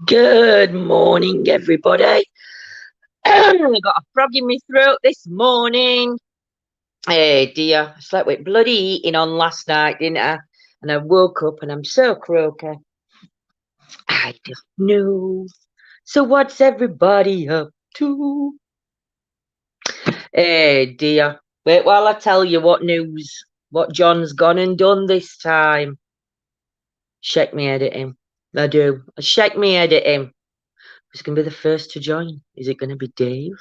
Good morning, everybody. I got a frog in my throat this morning. Hey, dear. I slept with bloody eating on last night, didn't I? And I woke up and I'm so croaky. I don't know. So, what's everybody up to? Hey, dear. Wait while I tell you what John's gone and done this time. Shake me head at him. I do. I shake me head at him. Who's going to be the first to join? Is it going to be Dave?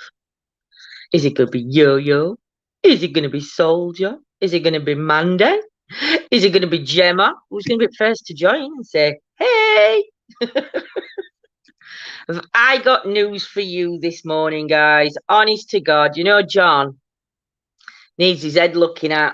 Is it going to be Yo-Yo? Is it going to be Soldier? Is it going to be Mandy? Is it going to be Gemma? Who's going to be first to join and say, hey? Have I got news for you this morning, guys. Honest to God, you know John needs his head looking at.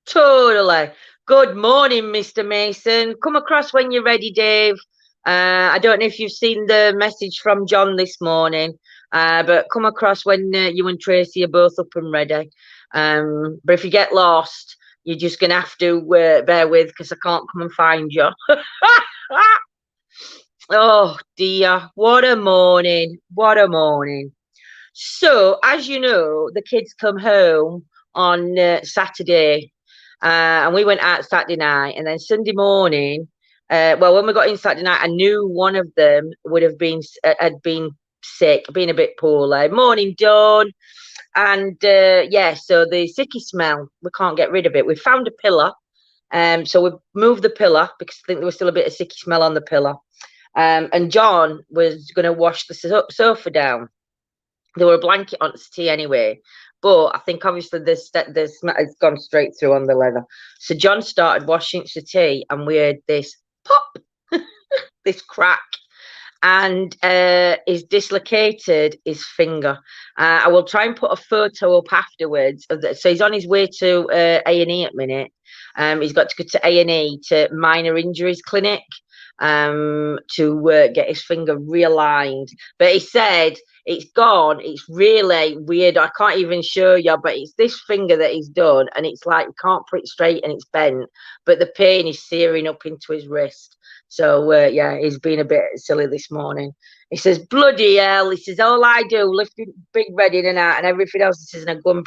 Totally. Good morning, Mr. Mason. Come across when you're ready, Dave. I don't know if you've seen the message from John this morning, but come across when you and Tracy are both up and ready. But if you get lost, you're just going to have to bear with because I can't come and find you. Oh, dear. What a morning. What a morning. So, as you know, the kids come home on Saturday. And we went out Saturday night, and then Sunday morning. Well, when we got in Saturday night, I knew one of them would have been had been sick, been a bit poorly. Morning, Dawn, and yeah. So the sicky smell, we can't get rid of it. We found a pillar, so we moved the pillar because I think there was still a bit of sicky smell on the pillar. And John was going to wash the sofa down. There were a blanket on the settee anyway. But I think obviously the smell has gone straight through on the leather. So John started washing the tea and we heard this pop, this crack, and he's dislocated his finger. I will try and put a photo up afterwards of that. So he's on his way to A&E at minute. He's got to go to A&E to minor injuries clinic to get his finger realigned. But he said it's gone. It's really weird. I can't even show you, but it's this finger that he's done, and it's like you can't put it straight and it's bent, but the pain is searing up into his wrist. So yeah, he's been a bit silly this morning. He says, bloody hell, he says, all I do, lift big red in and out and everything else. He says, and I go and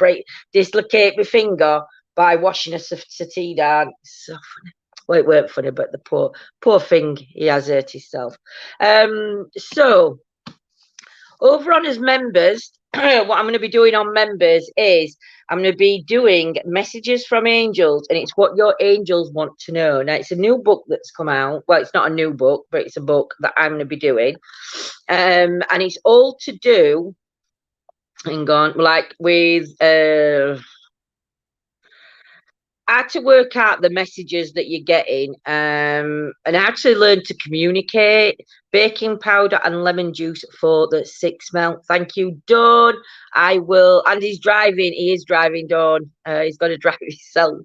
dislocate my finger by washing a settee down. It's so funny. Well, it weren't funny, but the poor thing, he has hurt himself. So over on his members, what I'm going to be doing on members is I'm going to be doing messages from angels, and it's what your angels want to know. Now, it's a new book that's come out. Well, it's not a new book, but it's a book that I'm going to be doing. And it's all to do, hang on, like with how to work out the messages that you're getting, and actually learn to communicate. Baking powder and lemon juice for the sick smell. Thank you, Dawn. I will. And he's driving. He is driving, Dawn. He's got to drive himself.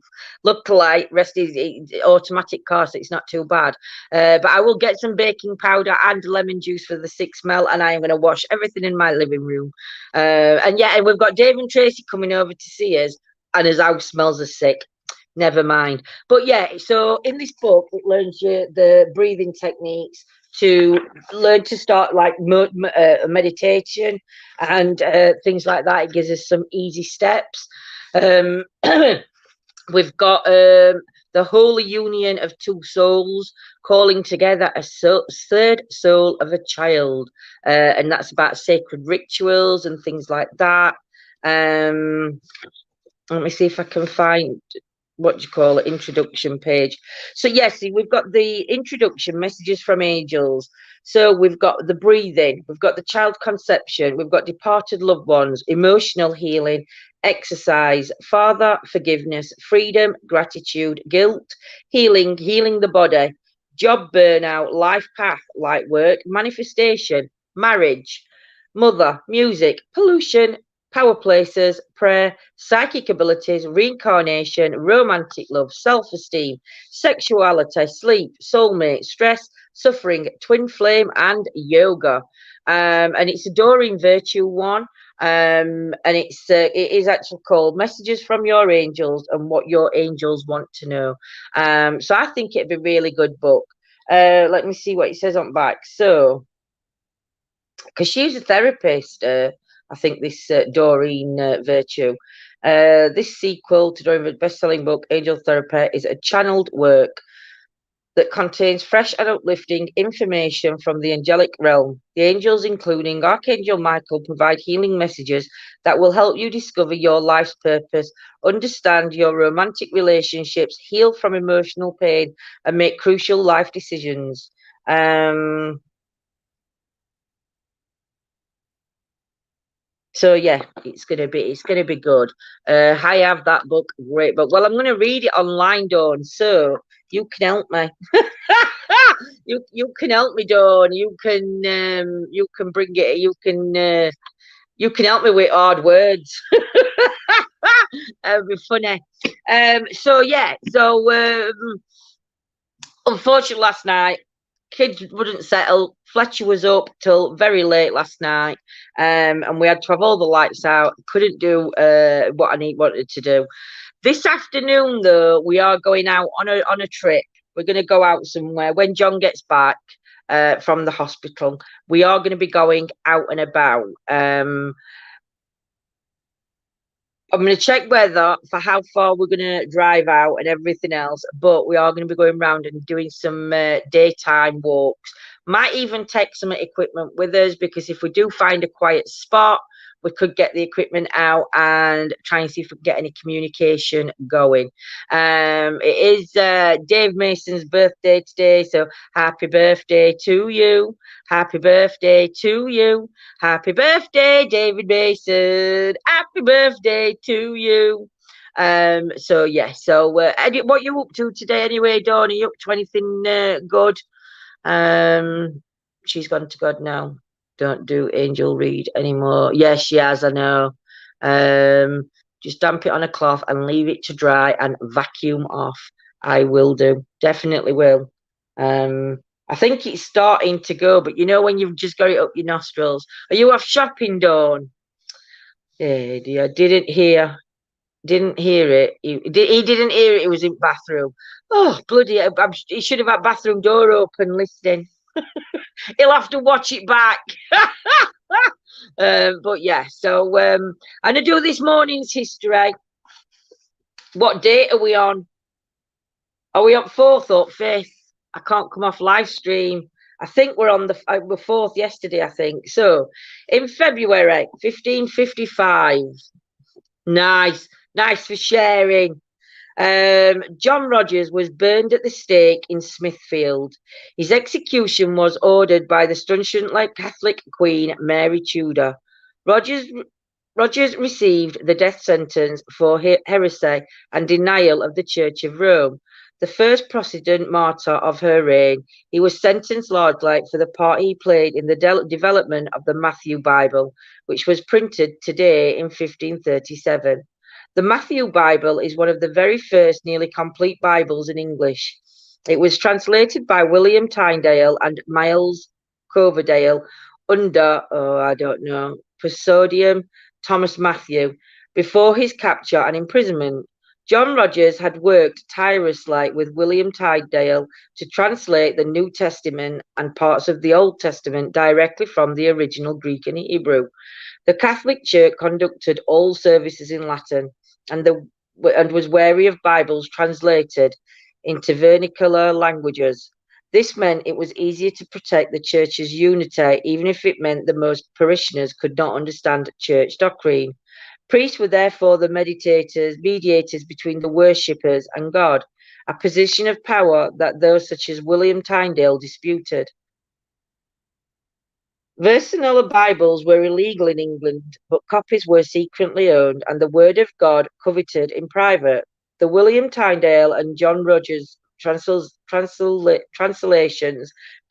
Luckily, rest is automatic car, so it's not too bad. But I will get some baking powder and lemon juice for the sick smell, and I am going to wash everything in my living room. And yeah, and we've got Dave and Tracy coming over to see us, and his house smells of sick. Never mind. But yeah, so in this book, it learns you the breathing techniques to learn to start like meditation and things like that. It gives us some easy steps. We've got the holy union of two souls calling together a third soul of a child. And that's about sacred rituals and things like that. Let me see if I can find what do you call it, introduction page. So yes, see, we've got the introduction, messages from angels. So we've got the breathing, we've got the child conception, we've got departed loved ones, emotional healing, exercise, father, forgiveness, freedom, gratitude, guilt, healing the body, job burnout, life path, light work, manifestation, marriage, mother, music, pollution, power places, prayer, psychic abilities, reincarnation, romantic love, self-esteem, sexuality, sleep, soulmate, stress, suffering, twin flame, and yoga. And it's a Doreen Virtue one. And it is actually called Messages from Your Angels and What Your Angels Want to Know. So I think it'd be a really good book. Let me see what it says on back. So, because she's a therapist, I think this Doreen Virtue. This sequel to Doreen's best-selling book, Angel Therapy, is a channeled work that contains fresh and uplifting information from the angelic realm. The angels, including Archangel Michael, provide healing messages that will help you discover your life's purpose, understand your romantic relationships, heal from emotional pain, and make crucial life decisions. So yeah, it's gonna be good. I have that book, great book. Well, I'm gonna read it online, Dawn. So you can help me. You can help me, Dawn. You can bring it. You can help me with hard words. It'll be funny. So yeah. So unfortunately, last night kids wouldn't settle. Fletcher was up till very late last night, and we had to have all the lights out. Couldn't do what I wanted to do. This afternoon, though, we are going out on a trip. We're going to go out somewhere when John gets back from the hospital. We are going to be going out and about. I'm going to check weather for how far we're going to drive out and everything else, but we are going to be going around and doing some daytime walks. Might even take some equipment with us because if we do find a quiet spot, we could get the equipment out and try and see if we can get any communication going. It is Dave Mason's birthday today, so happy birthday to you. Happy birthday to you. Happy birthday, David Mason. Happy birthday to you. So yeah, so what you up to today anyway, Dawn? Are you up to anything good? She's gone to God now. Don't do angel read anymore. Yes, she has, I know. Just damp it on a cloth and leave it to dry and vacuum off. I will do. Definitely will. I think it's starting to go, but you know when you've just got it up your nostrils. Are you off shopping, Dawn? Yeah, dear. Didn't hear it. He didn't hear it. He was in bathroom. Oh, bloody! He should have had bathroom door open, listening. He'll have to watch it back. But yeah, so and I do this morning's history. What date are we on? Are we on 4th or 5th? I can't come off live stream. I think we're on we're 4th yesterday, I think. So in February, 1555. Nice. Nice for sharing. John Rogers was burned at the stake in Smithfield. His execution was ordered by the stringent Catholic Queen Mary Tudor. Rogers received the death sentence for heresy and denial of the Church of Rome. The first Protestant martyr of her reign, he was sentenced largely for the part he played in the development of the Matthew Bible, which was printed today in 1537. The Matthew Bible is one of the very first nearly complete Bibles in English. It was translated by William Tyndale and Miles Coverdale under, I don't know, Pseudonym Thomas Matthew before his capture and imprisonment. John Rogers had worked tirelessly with William Tyndale to translate the New Testament and parts of the Old Testament directly from the original Greek and Hebrew. The Catholic Church conducted all services in Latin and was wary of Bibles translated into vernacular languages. This meant it was easier to protect the Church's unity, even if it meant the most parishioners could not understand church doctrine. Priests were therefore the mediators between the worshippers and God, a position of power that those such as William Tyndale disputed. Vernacular Bibles were illegal in England, but copies were secretly owned and the Word of God coveted in private. The William Tyndale and John Rogers translations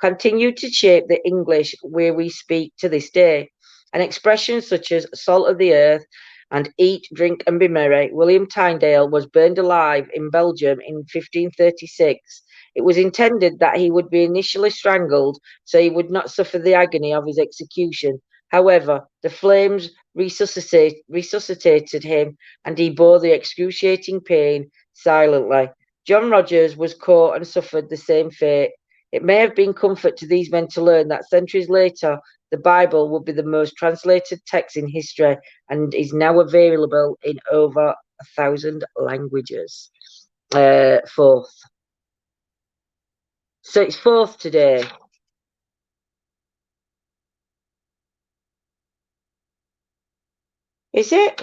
continue to shape the English where we speak to this day, and expressions such as salt of the earth and eat, drink, and be merry. William Tyndale was burned alive in Belgium in 1536. It was intended that he would be initially strangled so he would not suffer the agony of his execution. However, the flames resuscitated him and he bore the excruciating pain silently. John Rogers was caught and suffered the same fate. It may have been comfort to these men to learn that centuries later, the Bible would be the most translated text in history and is now available in over 1,000 languages. Fourth. So it's fourth today. Is it?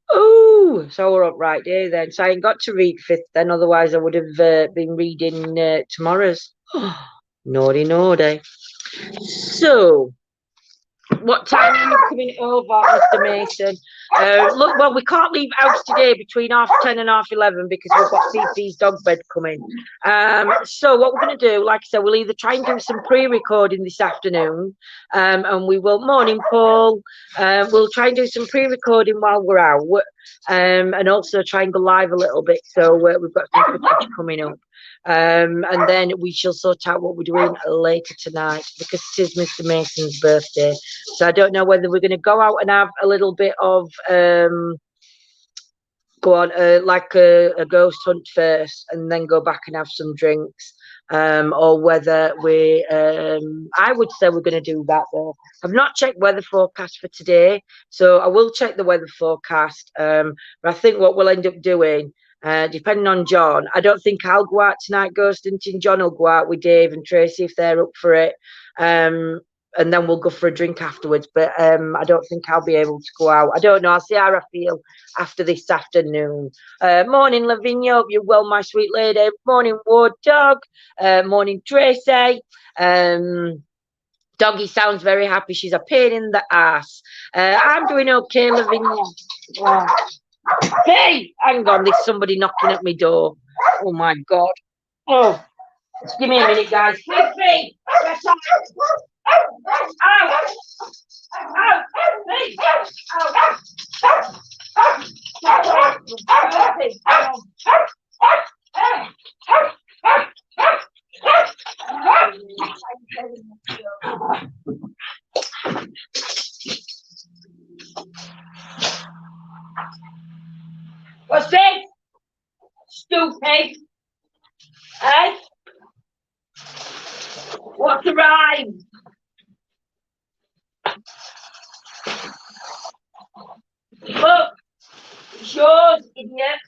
Oh, so we're up right there then. So I ain't got to read fifth then, otherwise I would have been reading tomorrow's. Naughty, naughty. So, what time are you coming over, Mr. Mason? Look, well, we can't leave house today between 10:30 and 11:30 because we've got Fifi's dog bed coming. So what we're going to do, like I said, we'll either try and do some pre-recording this afternoon, and we will, morning Paul, we'll try and do some pre-recording while we're out, and also try and go live a little bit, so we've got some footage coming up. And then we shall sort out what we're doing later tonight because it is Mr. Mason's birthday. So I don't know whether we're going to go out and have a little bit of like a ghost hunt first and then go back and have some drinks, or whether we I would say we're going to do that though. I've not checked weather forecast for today, so I will check the weather forecast, but I think what we'll end up doing, depending on John, I don't think I'll go out tonight ghost hunting. John will go out with Dave and Tracy if they're up for it, and then we'll go for a drink afterwards, but I don't think I'll be able to go out. I don't know, I'll see how I feel after this afternoon. Morning Lavinia, hope you're well, my sweet lady. Morning Ward Dog. Morning Tracy. Doggy sounds very happy. She's a pain in the ass. I'm doing okay, Lavinia. Hey, hang on, there's somebody knocking at my door. Oh my God. Oh, just give me a minute, guys. Fifi! What's this? Stupid. Hey? What's the rhyme? Look, it's yours, idiot.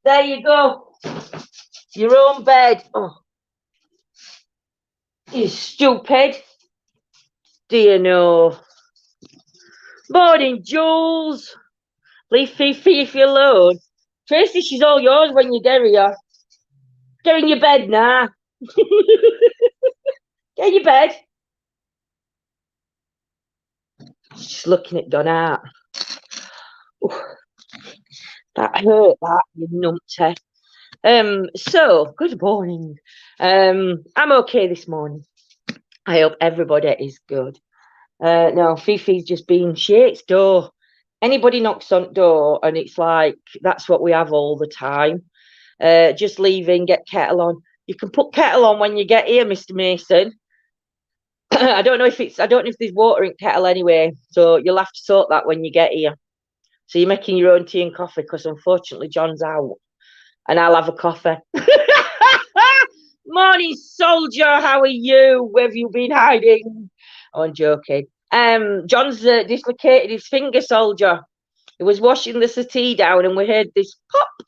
There you go. Your own bed. Oh. You stupid. Do you know? Morning, Jules. Leave Fifi alone. Tracy, she's all yours when you get here. Get in your bed now. Get in your bed. Just looking at Donna. That hurt, that, you numpty. So, good morning. I'm okay this morning. I hope everybody is good. No, Fifi's just been shit's door. Anybody knocks on door and it's like, that's what we have all the time. Just leaving, get kettle on. You can put kettle on when you get here, Mr. Mason. I don't know if there's water in kettle anyway, so you'll have to sort that when you get here. So you're making your own tea and coffee because unfortunately John's out, and I'll have a coffee. Morning, soldier. How are you? Where have you been hiding? Oh, I'm joking. John's dislocated his finger, soldier. He was washing the settee down, and we heard this pop,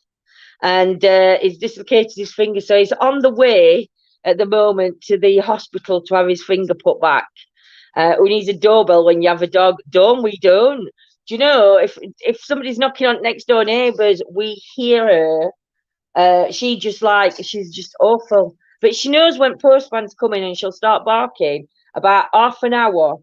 and he's dislocated his finger. So he's on the way at the moment to the hospital to have his finger put back. Who needs a doorbell when you have a dog? Don't we? Don't. Do you know if somebody's knocking on next door neighbours, we hear her. She's just awful. But she knows when postman's coming, and she'll start barking about half an hour,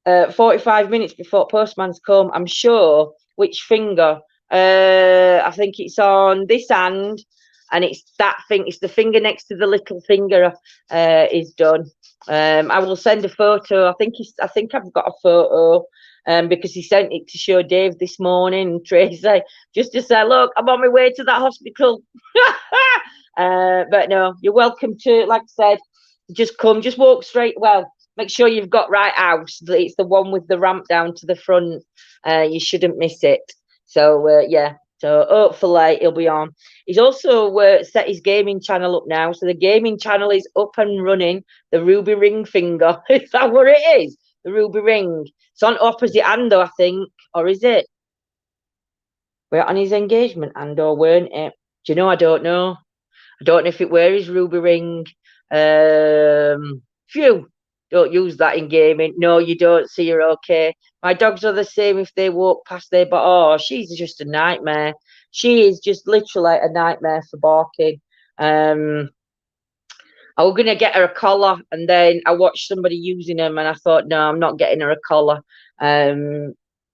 45 minutes before postman's come. I'm sure which finger. I think it's on this hand, and it's that thing. It's the finger next to the little finger is done. I will send a photo. I think I've got a photo. Because he sent it to show Dave this morning, Tracy, just to say, look, I'm on my way to that hospital. But no, you're welcome to, like I said, just come, just walk straight. Well, make sure you've got right house. It's the one with the ramp down to the front. You shouldn't miss it. So yeah. So hopefully he'll be on. He's also set his gaming channel up now. So the gaming channel is up and running. The Ruby Ring finger. Is that what it is? The Ruby Ring. It's on opposite Ando, I think. Or is it? We're on his engagement, Ando, weren't it? Do you know? I don't know. I don't know if it were his Ruby Ring. Phew. Don't use that in gaming. No, you don't. See, you're okay. My dogs are the same if they walk past their but oh, she's just a nightmare. She is just literally a nightmare for barking. I was gonna get her a collar, and then I watched somebody using them, and I thought, no, I'm not getting her a collar.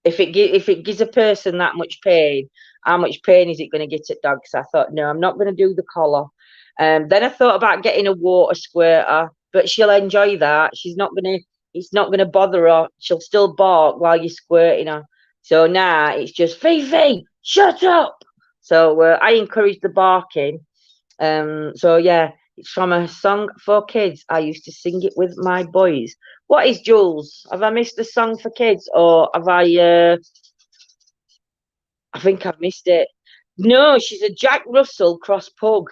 If it gives a person that much pain, how much pain is it going to get at dogs? I thought, no, I'm not going to do the collar. Then I thought about getting a water squirter, but she'll enjoy that. It's not gonna bother her. She'll still bark while you're squirting her. So now it's just Fifi, shut up. So I encourage the barking. So yeah, it's from a song for kids. I used to sing it with my boys. What is Jules? Have I missed the song for kids, or have I? I think I've missed it. No, she's a Jack Russell cross pug.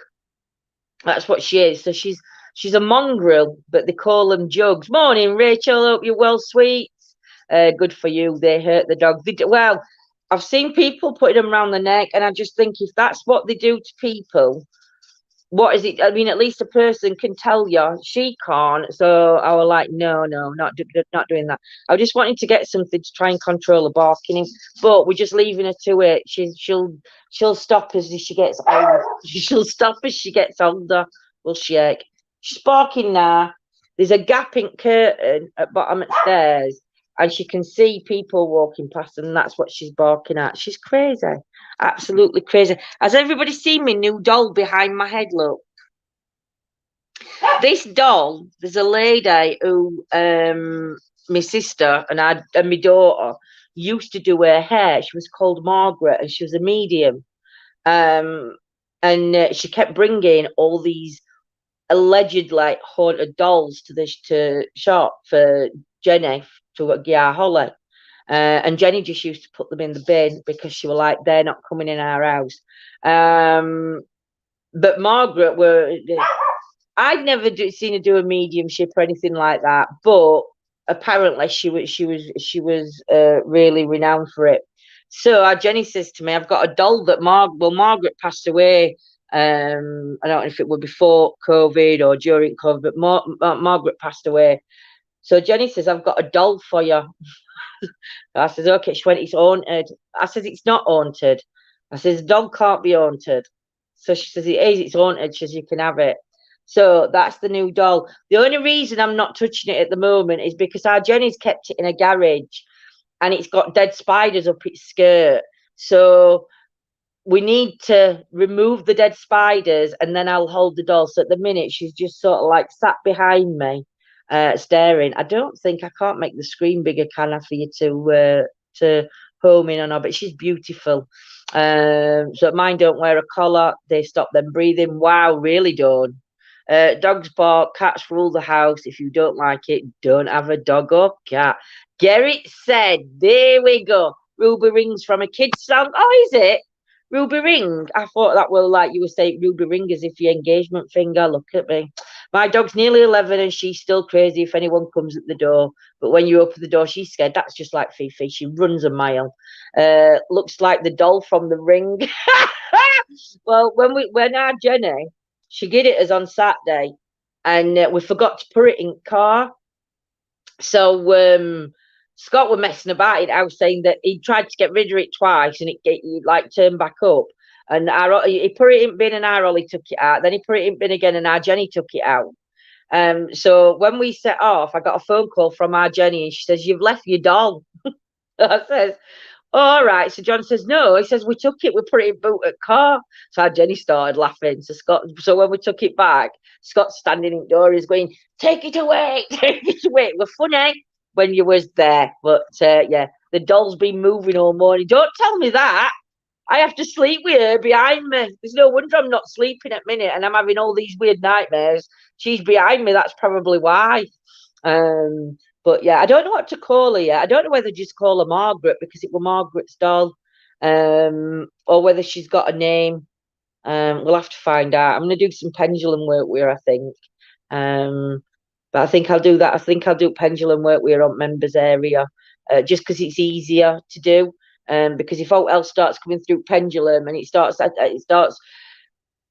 That's what she is. So she's a mongrel, but they call them jugs. Morning, Rachel. Hope you're well, sweet. Good for you. They hurt the dog. Well, I've seen people putting them around the neck, and I just think if that's what they do to people, what is it? I mean, at least a person can tell you. She can't. So I was like, no, not doing that. I just wanted to get something to try and control the barking, but we're just leaving her to it. She'll stop as she gets older. She'll stop as she gets older. We'll shake. She's barking now. There's a gap in curtain at bottom of stairs, and she can see people walking past, and that's what she's barking at. She's crazy. Absolutely crazy. Has everybody seen my new doll behind my head? Look. This doll, there's a lady who my sister and my daughter used to do her hair. She was called Margaret, and she was a medium. And she kept bringing all these alleged like haunted dolls to shop for Jenny to get Holly. And Jenny just used to put them in the bin because she was like, they're not coming in our house. But Margaret I'd never seen her do a mediumship or anything like that, but apparently she was really renowned for it. So Jenny says to me, I've got a doll that Margaret passed away. I don't know if it were before COVID or during COVID, but Margaret passed away. So Jenny says, I've got a doll for you. I says, okay. She went, it's haunted. I says, it's not haunted. I says, dog can't be haunted. So she says, it is, it's haunted. She says, you can have it. So that's the new doll. The only reason I'm not touching it at the moment is because our Jenny's kept it in a garage and it's got dead spiders up its skirt. So we need to remove the dead spiders and then I'll hold the doll. So at the minute, she's just sort of like sat behind me. Staring. I can't make the screen bigger, can I, for you to home in on her, but she's beautiful. So mine don't wear a collar, they stop them breathing. Wow, really don't. Dogs bark, cats rule the house. If you don't like it, don't have a dog or cat. Gerrit said, there we go. Ruby Rings from a kid's song. Oh, is it? Ruby Ring. I thought that was like you were saying Ruby Ring as if your engagement finger. Look at me. My dog's nearly 11 and she's still crazy if anyone comes at the door. But when you open the door, she's scared. That's just like Fifi. She runs a mile. Looks like the doll from the Ring. Well, when our Jenny, she did it as on Saturday, and we forgot to put it in the car. So Scott were messing about it. I was saying that he tried to get rid of it twice, and it like turned back up. And he put it in bin, and our Ollie took it out. Then he put it in bin again, and our Jenny took it out. So when we set off, I got a phone call from our Jenny, and she says, "You've left your doll." I says, all right. So John says, no. He says, we took it, we put it in boot at car. So our Jenny started laughing. So when we took it back, Scott's standing in the door, he's going, take it away, take it away. It was funny when you was there. But yeah, the doll's been moving all morning. Don't tell me that. I have to sleep with her behind me. There's no wonder I'm not sleeping at minute and I'm having all these weird nightmares. She's behind me. That's probably why. But yeah, I don't know what to call her yet. I don't know whether just call her Margaret because it was Margaret's doll, or whether she's got a name. We'll have to find out. I'm going to do some pendulum work with her, I think. But I think I'll do that. I think I'll do pendulum work with her on members area, just because it's easier to do. Because if all else starts coming through pendulum and it starts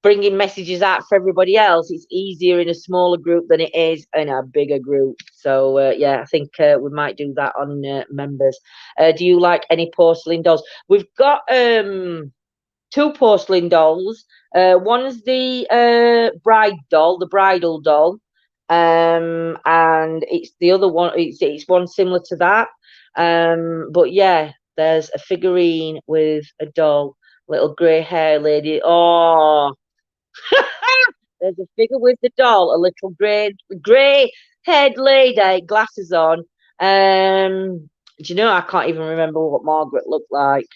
bringing messages out for everybody else, it's easier in a smaller group than it is in a bigger group. So yeah, I think we might do that on members. Do you like any porcelain dolls? We've got two porcelain dolls. One's the bride doll, the bridal doll, and it's the other one. It's one similar to that. But yeah, there's a figurine with a doll, little grey hair lady. Oh, there's a figure with the doll, a little grey haired lady, glasses on. Do you know I can't even remember what Margaret looked like.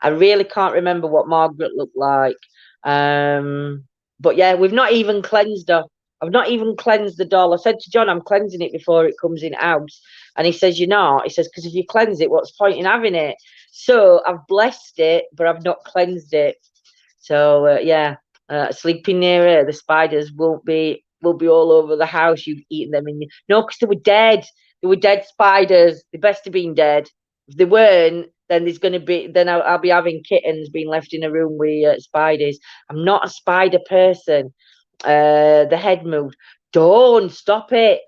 I really can't remember what Margaret looked like. But yeah, we've not even cleansed her. I've not even cleansed the doll. I said to John, I'm cleansing it before it comes in house. And he says, you're not. He says, because if you cleanse it, what's the point in having it? So I've blessed it, but I've not cleansed it. So yeah, sleeping near her, the spiders will be all over the house. You've eaten them no, because they were dead. They were dead spiders. They best have been dead. If they weren't, then there's going to be, then I'll be having kittens being left in a room with spiders. I'm not a spider person. The head moved. Don't stop it.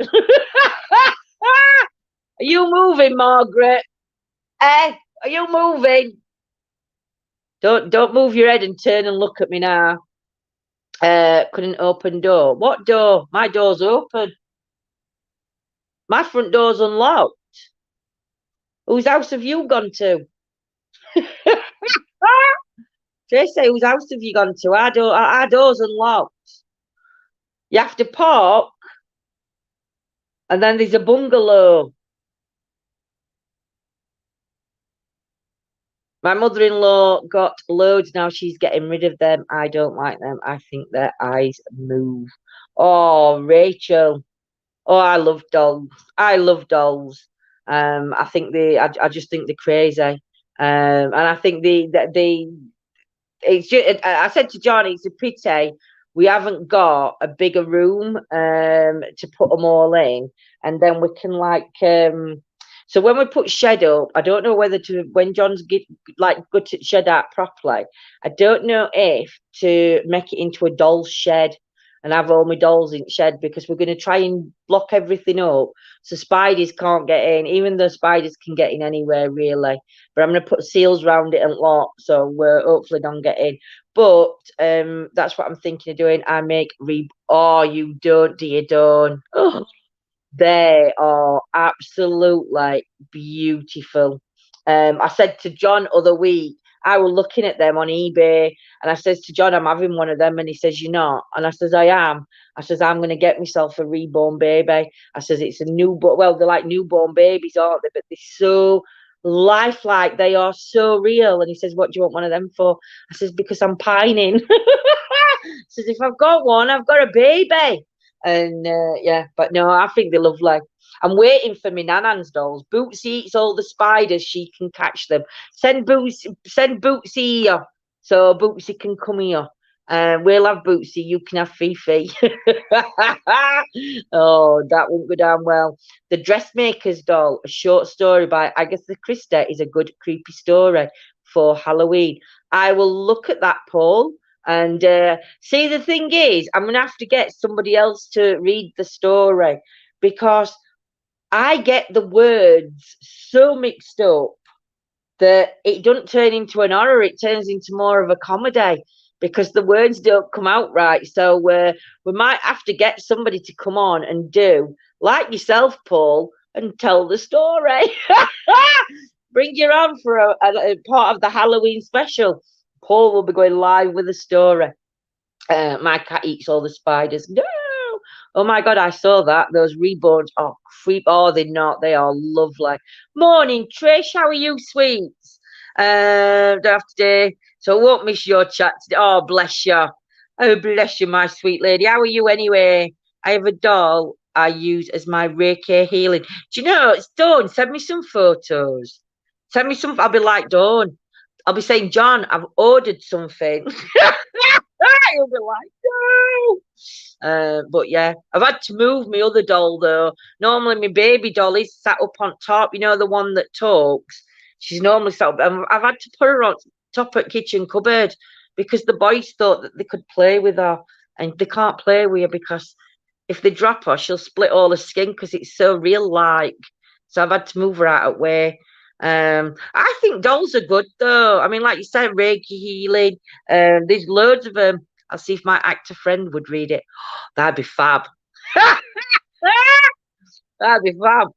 Are you moving, Margaret? Are you moving? Don't move your head and turn and look at me now. Couldn't open door. What door? My door's open. My front door's unlocked. Whose house have you gone to? Tracy, whose house have you gone to? Our door's unlocked. You have to park, and then there's a bungalow. My mother-in-law got loads now. She's getting rid of them. I don't like them. I think their eyes move. Oh, Rachel. Oh, I love dolls. I love dolls. I think I just think they're crazy. And I think it's just, I said to Johnny, it's a pity we haven't got a bigger room to put them all in, and then we can so when we put shed up, I don't know whether to when John's good to shed out properly. I don't know if to make it into a doll shed and have all my dolls in shed, because we're going to try and block everything up so spiders can't get in, even though spiders can get in anywhere really. But I'm going to put seals around it and lock, so hopefully don't get in. But that's what I'm thinking of doing. I make oh, you don't, do you, don't? Oh, they are absolutely beautiful. I said to John other week, I was looking at them on eBay, and I says to John, I'm having one of them, and he says, you're not? And I says, I am. I says, I'm going to get myself a reborn baby. I says, it's a newborn. Well, they're like newborn babies, aren't they? But they're so lifelike. They are so real. And he says, what do you want one of them for? I says, because I'm pining. Says, if I've got one, I've got a baby. And yeah, but no, I think they're lovely. I'm waiting for my Nanan's dolls. Bootsy eats all the spiders, she can catch them. Send Bootsy here, so Bootsy can come here. We'll have Bootsy, you can have Fifi. Oh, that won't go down well. The Dressmaker's Doll, a short story by Agatha Christie, is a good creepy story for Halloween. I will look at that, Paul. And see, the thing is, I'm going to have to get somebody else to read the story, because I get the words so mixed up that it doesn't turn into an horror. It turns into more of a comedy because the words don't come out right. So we might have to get somebody to come on and do, like yourself, Paul, and tell the story. Bring you on for a part of the Halloween special. Paul will be going live with a story. My cat eats all the spiders. No. Oh my God, I saw that. Those reborns are creep. Oh, they're not. They are lovely. Morning, Trish. How are you, sweets? Day after day. So I won't miss your chat today. Oh, bless you. Oh, bless you, my sweet lady. How are you anyway? I have a doll. I use as my Reiki healing. Do you know, it's Dawn, send me some photos. Send me some, I'll be like, Dawn. I'll be saying, John, I've ordered something. He'll be like, no. But yeah, I've had to move my other doll though. Normally my baby doll is sat up on top, you know, the one that talks. She's normally sat up. I've had to put her on top at kitchen cupboard because the boys thought that they could play with her, and they can't play with her because if they drop her, she'll split all her skin because it's so real like. So I've had to move her out of the way. I think dolls are good though. I mean, like you said, Reiki healing. There's loads of them. I'll see if my actor friend would read it. That'd be fab. That'd be fab.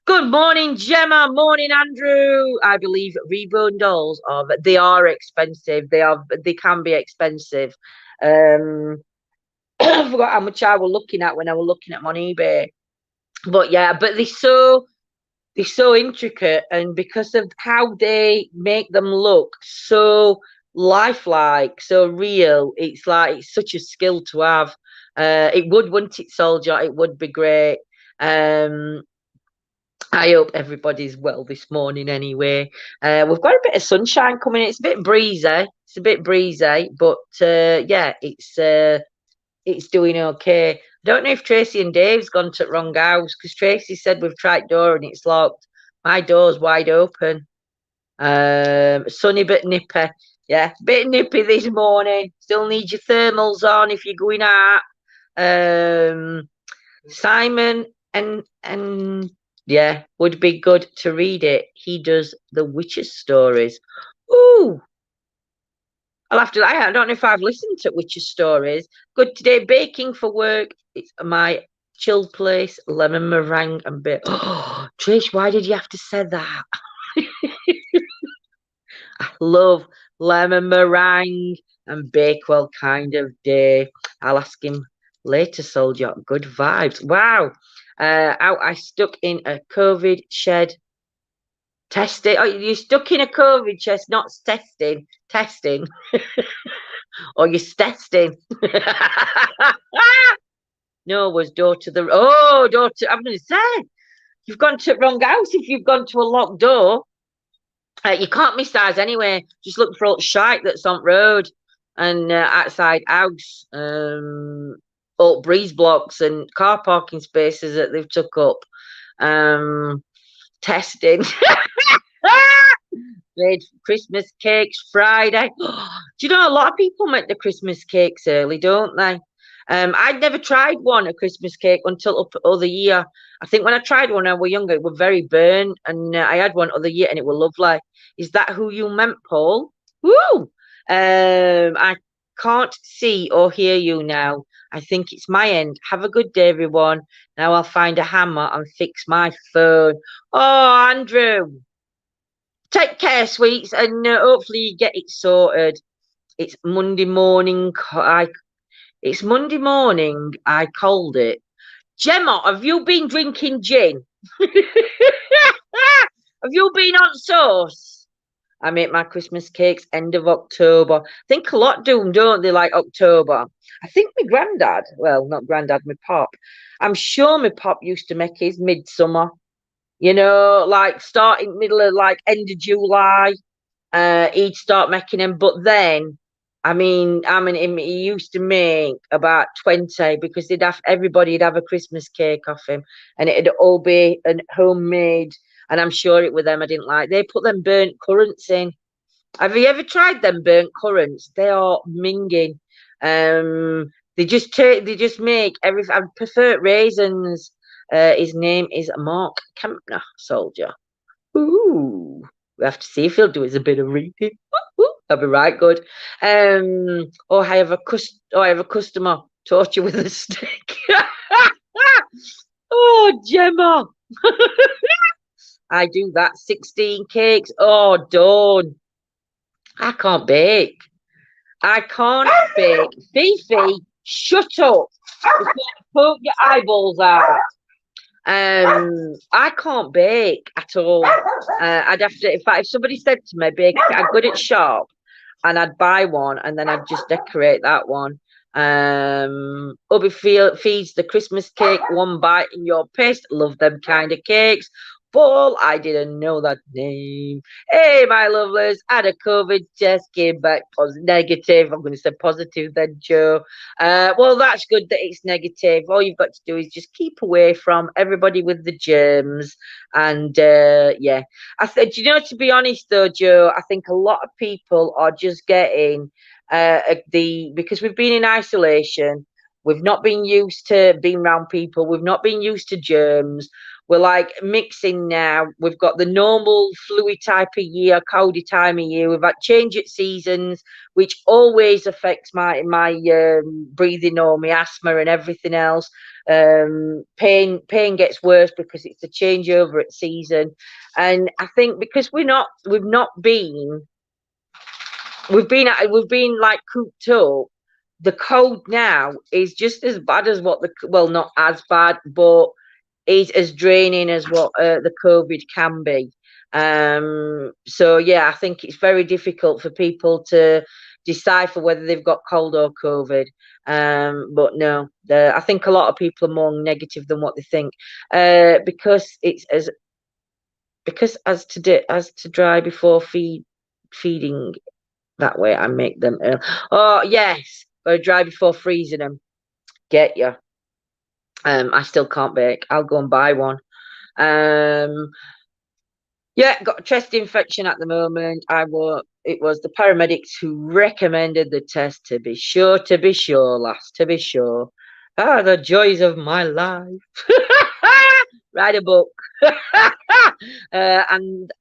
Good morning, Gemma. Morning, Andrew. I believe reborn dolls they are expensive. They can be expensive. I forgot how much I was looking at when I was looking at them on eBay. But yeah, but they're so intricate, and because of how they make them look so lifelike, so real, it's like it's such a skill to have. It would, wouldn't it, Soldier? It would be great. I hope everybody's well this morning anyway. We've got a bit of sunshine coming in. It's a bit breezy. It's a bit breezy, but yeah, it's doing okay. I don't know if Tracy and Dave's gone to the wrong house because Tracy said we've tried door and it's locked. My door's wide open. Sunny but nippy. Yeah, bit nippy this morning. Still need your thermals on if you're going out. Simon and yeah, would be good to read it. He does the witches stories. Ooh. I don't know if I've listened to witches stories. Good today, baking for work. It's my chilled place, lemon meringue and bit. Oh, Trish, why did you have to say that? I love lemon meringue and Bakewell kind of day. I'll ask him later, Soldier. Good vibes. Wow. Out I stuck in a COVID shed. Testing. Oh, you're stuck in a COVID chest, not testing. Testing. Or you're testing. No, was door to the. Oh, door to. I'm going to say, you've gone to the wrong house if you've gone to a locked door. You can't miss ours anyway. Just look for all the shite that's on road and outside house. All breeze blocks and car parking spaces that they've took up. Testing. Made Christmas cakes Friday. Do you know a lot of people make the Christmas cakes early, don't they? I'd never tried a Christmas cake until up other year. I think when I tried one when I was younger, it was very burnt, and I had one other year and it was lovely. Is that who you meant, Paul? Woo! I can't see or hear you now. I think it's my end. Have a good day, everyone. Now I'll find a hammer and fix my phone. Oh, Andrew. Take care, sweets, and hopefully you get it sorted. It's Monday morning. It's Monday morning. I called it. Gemma, have you been drinking gin? Have you been on sauce? I make my Christmas cakes end of October. I think a lot do them, don't they, like October? I think my granddad, well, not granddad, my pop. I'm sure my pop used to make his midsummer. You know, like starting middle of like end of July, he'd start making them. But then, I mean, he used to make about 20 because everybody'd have a Christmas cake off him, and it'd all be homemade. And I'm sure it with them I didn't like. They put them burnt currants in. Have you ever tried them burnt currants? They are minging. They just make everything. I prefer raisins. His name is Mark Kempner, Soldier. Ooh, we have to see if he'll do us a bit of reading. That'll be right good. I have a customer torture with a stick. Oh, Gemma. I do that. 16 cakes. Oh, Dawn. I can't bake. I can't bake. Fifi, shut up. Poke your eyeballs out. I can't bake at all. I'd have to, if somebody said to me, bake, I'm good at shop, and I'd buy one and then I'd just decorate that one. Hubby feeds the Christmas cake, one bite in your paste. Love them kind of cakes. Paul, I didn't know that name. Hey, my lovelies, had a COVID test, came back negative. I'm going to say positive then, Joe. Well, that's good that it's negative. All you've got to do is just keep away from everybody with the germs. And yeah, I said, you know, to be honest though, Joe, I think a lot of people are just getting because we've been in isolation, we've not been used to being around people, we've not been used to germs. We're like mixing now. We've got the normal fluid type of year, coldy time of year. We've had change at seasons, which always affects my breathing or my asthma and everything else. Pain gets worse because it's a changeover at season, and I think because we've been like cooped up. The cold now is just as bad as not as bad, but is as draining as what the COVID can be. So yeah, I think it's very difficult for people to decipher whether they've got cold or COVID. But no, I think a lot of people are more negative than what they think, because as to dry before feeding that way, I make them ill. Oh yes, gotta dry before freezing them. Get you. I still can't bake. I'll go and buy one. Yeah, got a chest infection at the moment. It was the paramedics who recommended the test, to be sure, lass, to be sure. Ah, the joys of my life. Write a book. And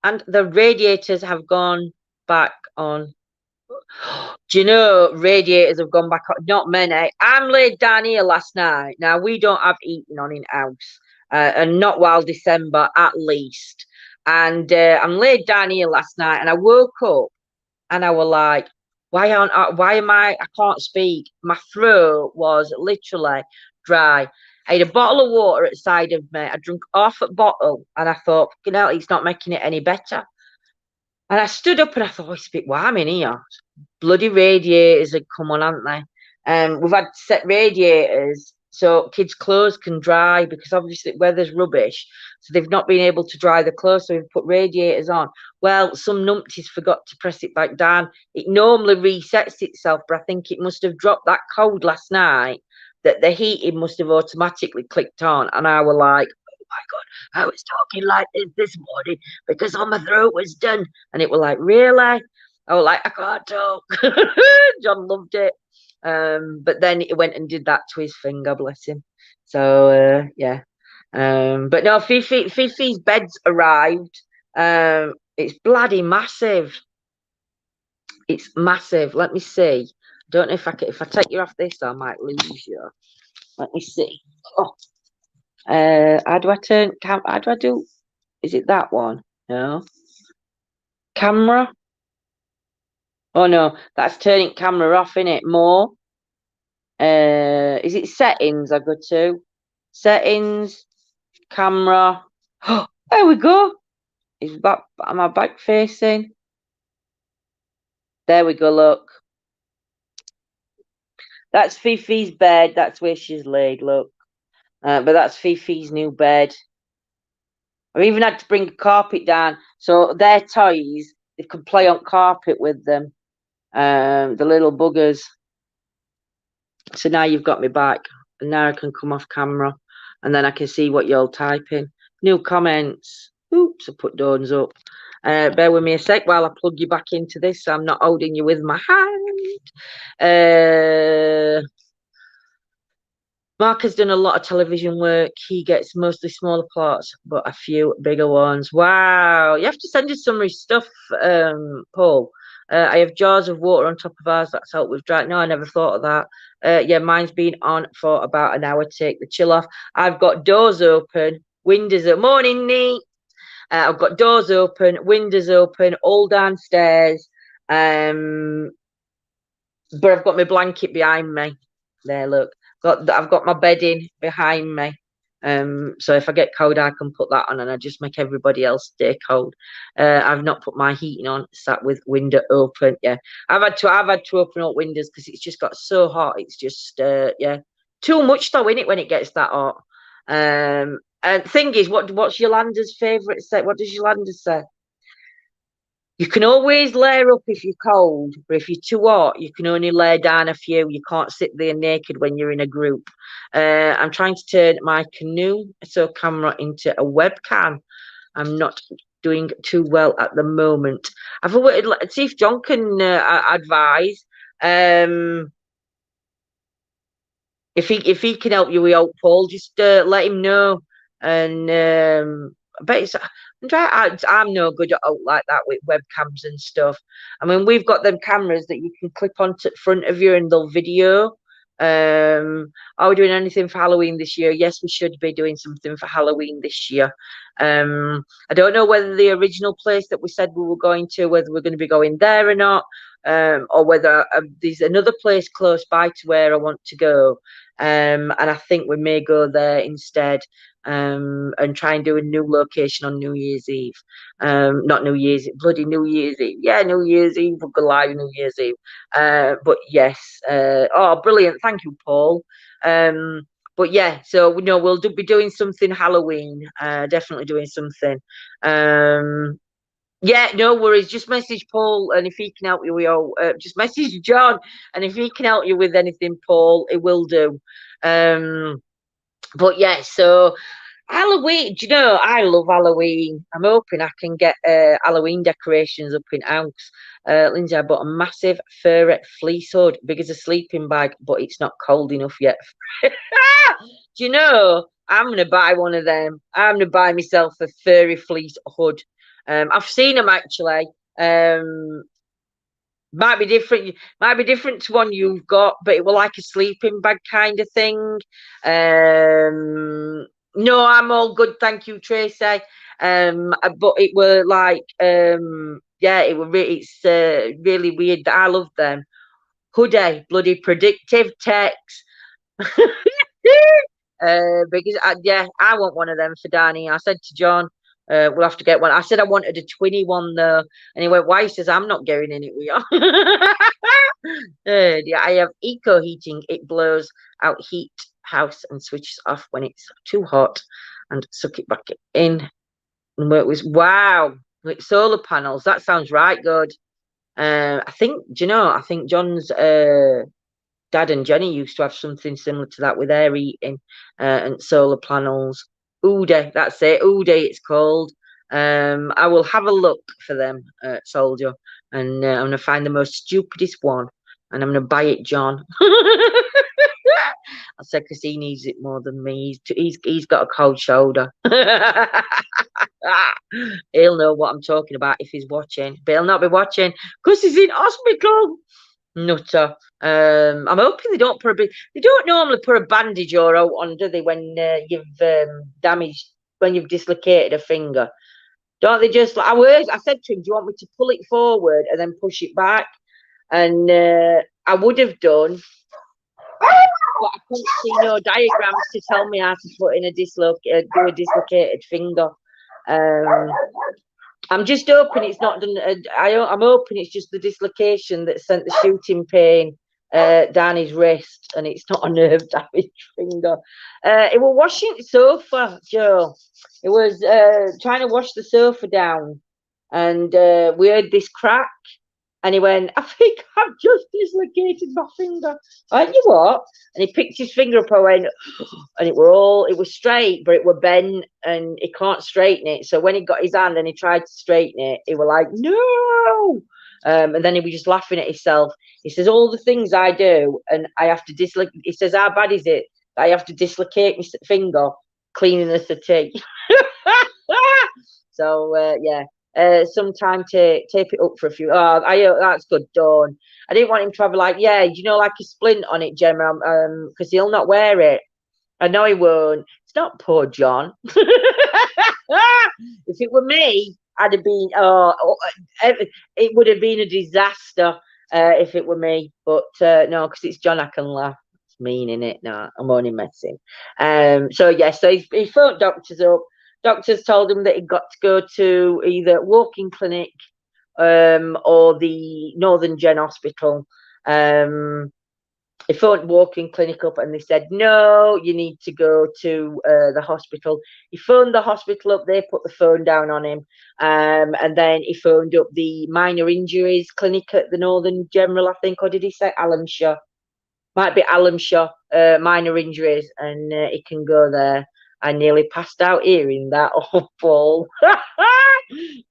the radiators have gone back on. Do you know radiators have gone back on? Not many. I'm laid down here last night. Now we don't have heating on in house, and not while December at least. And I'm laid down here last night, and I woke up, and I was like, Why am I can't speak. My throat was literally dry. I had a bottle of water at the side of me. I drank half a bottle, and I thought, you know, it's not making it any better. And I stood up and I thought, it's a bit warm in here. Bloody radiators had come on, haven't they? We've had set radiators so kids' clothes can dry, because obviously weather's rubbish. So they've not been able to dry the clothes, so we've put radiators on. Well, some numpties forgot to press it back down. It normally resets itself, but I think it must have dropped that cold last night that the heating must have automatically clicked on. And I was like, oh my God, I was talking like this morning because all my throat was done. And it was like, really? I was like, I can't talk. John loved it. But then he went and did that to his finger, bless him. So yeah. But no, Fifi's bed's arrived. It's bloody massive. It's massive. Let me see. Don't know if I take you off this, I might lose you. Let me see. Oh, how do I turn how do I do? Is it that one? No. Camera? Oh no, that's turning camera off, in it. More. Is it settings I go to? Settings, camera. Oh, there we go. Am I back facing? There we go, look. That's Fifi's bed. That's where she's laid, look. But that's Fifi's new bed. I've even had to bring a carpet down. So their toys, they can play on carpet with them. The little buggers. So now you've got me back. And now I can come off camera. And then I can see what you're typing. New comments. Oops, I put Dawn's up. Bear with me a sec while I plug you back into this, so I'm not holding you with my hand. Mark has done a lot of television work. He gets mostly smaller parts, but a few bigger ones. Wow. You have to send us some stuff, Paul. I have jars of water on top of ours. That's helped with dry. No, I never thought of that. Yeah, mine's been on for about an hour. Take the chill off. I've got doors open, windows open. Morning, neat. I've got doors open, windows open, all downstairs. But I've got my blanket behind me. There, look. I've got my bedding behind me. So if I get cold, I can put that on, and I just make everybody else stay cold. I've not put my heating on, sat with window open. Yeah, I've had to open up windows because it's just got so hot. It's just yeah, too much though, innit, when it gets that hot. And thing is, what's Yolanda's favourite say? What does Yolanda say? You can always layer up if you're cold, but if you're too hot, you can only lay down a few. You can't sit there naked when you're in a group. I'm trying to turn my canoe so camera into a webcam. I'm not doing too well at the moment. I've always, let's see if John can advise. If he can help you with out, Paul, just let him know. And I bet it's. I'm no good at out like that with webcams and stuff. I mean, we've got them cameras that you can clip onto the front of you and they'll video. Are we doing anything for Halloween this year? Yes, we should be doing something for Halloween this year. I don't know whether the original place that we said we were going to, whether we're going to be going there or not, or whether there's another place close by to where I want to go. And I think we may go there instead, and try and do a new location on New Year's Eve. Not New Year's, bloody New Year's Eve. Yeah, New Year's Eve. We'll go live New Year's Eve. But yes. Oh, brilliant. Thank you, Paul. But yeah, so we know we'll be doing something Halloween. Definitely doing something. Yeah, no worries. Just message Paul, and if he can help you, just message John, and if he can help you with anything, Paul, it will do. But yeah, so Halloween. Do you know I love Halloween? I'm hoping I can get Halloween decorations up in house. Lindsay, I bought a massive furry fleece hood, big as a sleeping bag, but it's not cold enough yet. Do you know? I'm gonna buy one of them. I'm gonna buy myself a furry fleece hood. I've seen them actually. Might be different to one you've got, but it was like a sleeping bag kind of thing. No, I'm all good, thank you, Tracy. But it were like yeah, it's really weird. I love them. Hoodie, bloody predictive text. Because yeah, I want one of them for Danny. I said to John, we'll have to get one. I said I wanted a twinny one though, and he went, "Why?" He says, "I'm not going in it with you." Yeah, I have eco heating. It blows out heat house and switches off when it's too hot, and suck it back in. And work with wow, with solar panels. That sounds right good. I think, do you know? I think John's Dad and Jenny used to have something similar to that with their heating and solar panels. Ude, that's it. Ude, it's called. I will have a look for them, Soldier, and I'm gonna find the most stupidest one, and I'm gonna buy it, John. I said because he needs it more than me. He's got a cold shoulder. He'll know what I'm talking about if he's watching, but he'll not be watching because he's in hospital. Nutter. I'm hoping they don't they don't normally put a bandage or out on, do they, when you've damaged, when you've dislocated a finger? Don't they just like I said to him, do you want me to pull it forward and then push it back? And I would have done, but I couldn't see no diagrams to tell me how to put in do a dislocated finger. I'm just hoping it's not done. I'm hoping it's just the dislocation that sent the shooting pain down his wrist, and it's not a nerve damaged finger. It was washing the sofa, Joe. It was trying to wash the sofa down, and we heard this crack. And he went, I think I've just dislocated my finger. I went, you what? And he picked his finger up. I went, and it was straight, but it were bent, and he can't straighten it. So when he got his hand and he tried to straighten it, he were like, no. And then he was just laughing at himself. He says, all the things I do, and I have to dislocate. He says, how bad is it? I have to dislocate my finger cleaning the settee. So yeah. Sometime to tape it up for a few. Oh, that's good, Dawn. I didn't want him to have like, yeah, you know, like a splint on it, Gemma, because he'll not wear it. I know he won't. It's not poor John. If it were me, I'd have been. It would have been a disaster if it were me. But no, because it's John, I can laugh. It's meaning it. No, I'm only messing. So yeah, so he phoned doctors up. Doctors told him that he got to go to either walking clinic or the Northern Gen Hospital. He phoned walking clinic up and they said, no, you need to go to the hospital. He phoned the hospital up, they put the phone down on him. And then he phoned up the minor injuries clinic at the Northern General, I think, or did he say Alamshire? Might be Alamshire, minor injuries, and he can go there. I nearly passed out hearing that. Oh, Paul.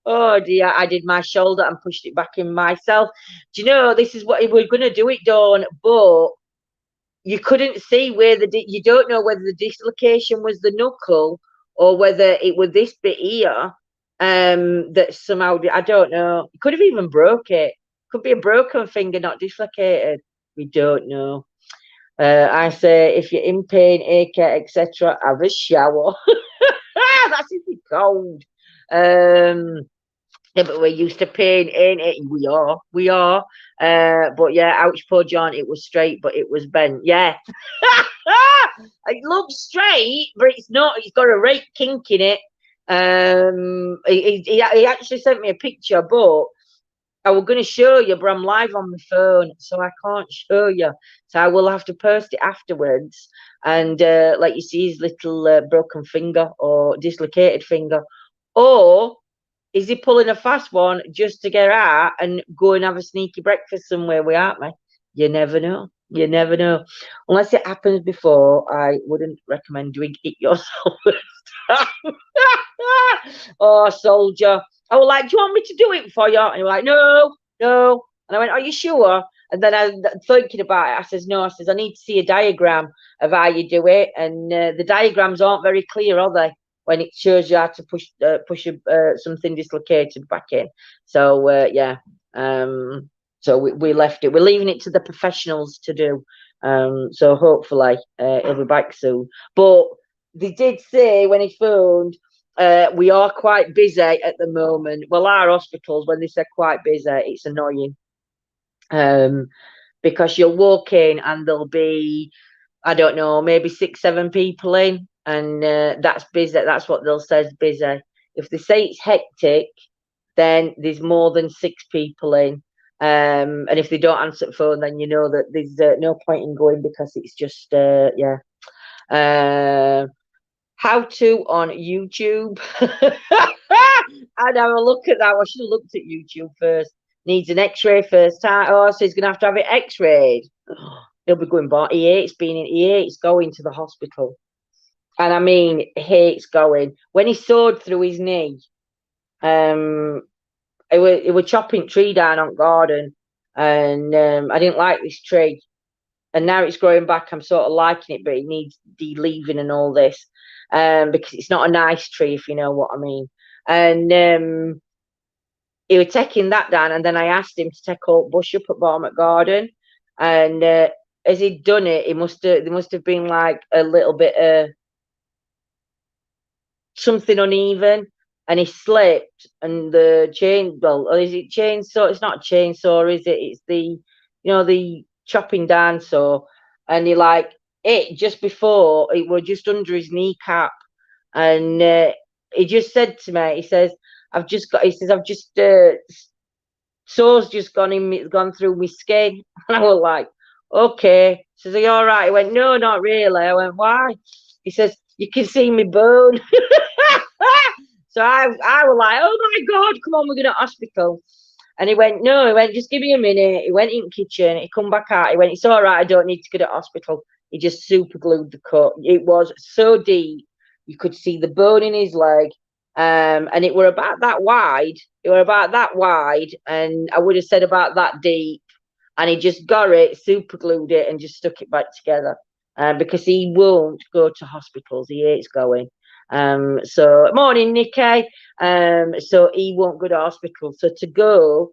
Oh, dear. I did my shoulder and pushed it back in myself. Do you know, this is what we're going to do it, Dawn, but you couldn't see where you don't know whether the dislocation was the knuckle or whether it was this bit here that somehow, I don't know. You could have even broke it. Could be a broken finger, not dislocated. We don't know. I say, if you're in pain, ache, etc., have a shower. That's if you're cold. Yeah, but we're used to pain, ain't it? We are. But yeah, ouch, poor John. It was straight, but it was bent. Yeah. It looks straight, but it's not. It's got a right kink in it. He actually sent me a picture, but I was going to show you, but I'm live on my phone, so I can't show you. So I will have to post it afterwards. And like you see his little broken finger or dislocated finger. Or is he pulling a fast one just to get out and go and have a sneaky breakfast somewhere we aren't we? You never know. You never know. Unless it happens before, I wouldn't recommend doing it yourself. Oh, soldier. I was like, do you want me to do it for you? And he was like, no, no. And I went, are you sure? And then I thinking about it, I says, no, I says, I need to see a diagram of how you do it. And the diagrams aren't very clear, are they? When it shows you how to push something dislocated back in. So, yeah. So we left it. We're leaving it to the professionals to do. So hopefully he'll be back soon. But they did say when he phoned, we are quite busy at the moment. Well, our hospitals, when they say quite busy, it's annoying. Because you'll walk in and there'll be, I don't know, maybe 6, 7 people in, and that's busy. That's what they'll say is busy. If they say it's hectic, then there's more than 6 people in. And if they don't answer the phone, then you know that there's no point in going because it's just, yeah. How to on YouTube. I'd have a look at that. I should have looked at YouTube first. Needs an x-ray first time. Oh, so he's going to have it x-rayed. He'll be going, but he hates going to the hospital. And I mean, hates going. When he sawed through his knee, it was chopping tree down on garden. And I didn't like this tree. And now it's growing back. I'm sort of liking it, but it needs de-leaving and all this. Because it's not a nice tree, if you know what I mean. And he was taking that down, and then I asked him to take all bush up at bottom at garden. And as he'd done it, there must have been like a little bit of something uneven, and he slipped, and the is it chainsaw? It's not a chainsaw, is it? It's the chopping down saw, and he like it just before it was just under his kneecap, and he just said to me, he says, I've just saw's just gone through my skin. And I was like, okay. He says, are you all right? He went, no, not really. I went, why? He says, you can see my bone. So I was like, oh my God, come on, we're going to hospital. And he went, no, he went, just give me a minute. He went in the kitchen, he come back out, he went, it's all right, I don't need to go to hospital. He just super glued the cut. It was so deep, you could see the bone in his leg. And it were about that wide. And I would have said about that deep. And he just got it, super glued it, and just stuck it back together. Because he won't go to hospitals. He hates going. So morning, Nikki. So he won't go to hospital. So to go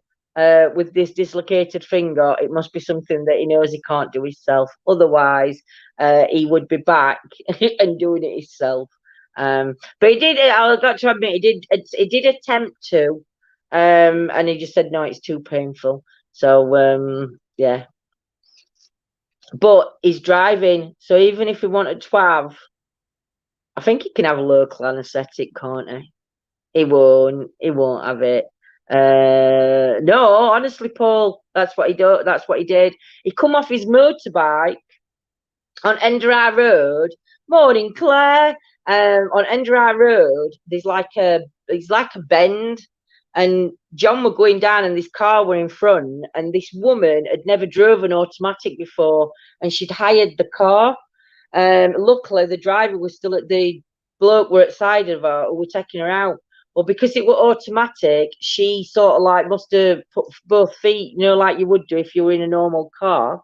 with this dislocated finger, it must be something that he knows he can't do himself. Otherwise, he would be back and doing it himself. But he did. I got to admit, he did attempt to, and he just said no, it's too painful. So yeah. But he's driving, so even if he wanted to have, I think he can have a local anaesthetic, can't he? He won't. He won't have it. No, honestly, Paul, that's what he do. That's what he did. He come off his motorbike on Enderai Road. Morning, Claire. On Enderai Road, there's like a bend, and John were going down, and this car were in front, and this woman had never drove an automatic before, and she'd hired the car. Luckily, the driver was still at the bloke were outside of her, who were taking her out. Well, because it were automatic, she sort of like must have put both feet, like you would do if you were in a normal car.